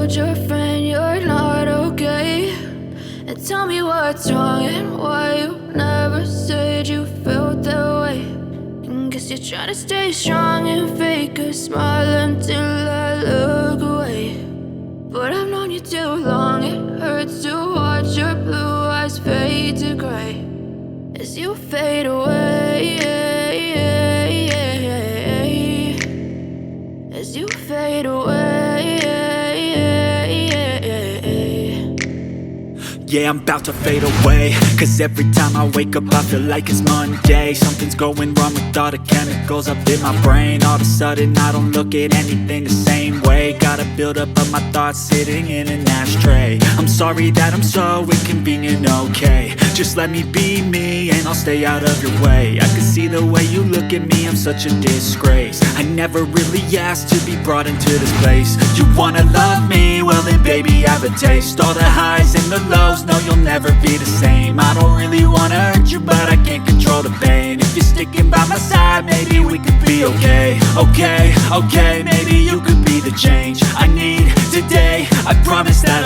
told your friend you're not okay, and tell me what's wrong and why you never said you felt that way. And guess you're trying to stay strong and fake a smile until I look away. But I've known you too long, it hurts to watch your blue eyes fade to gray as you fade away, as you fade away. Yeah, I'm about to fade away, cause every time I wake up I feel like it's Monday. Something's going wrong with all the chemicals up in my brain. All of a sudden I don't look at anything the same way. Gotta build up of my thoughts sitting in an ashtray. I'm sorry that I'm so inconvenient, okay. Just let me be me and I'll stay out of your way. I can see the way you look at me, I'm such a disgrace. I never really asked to be brought into this place. You wanna love me? Well then baby have a taste. All the highs and the lows, no you'll never be the same. I don't really wanna hurt you but I can't control the pain. If you're sticking by my side maybe we could be okay. Okay, maybe you could be the change I need today. I promise that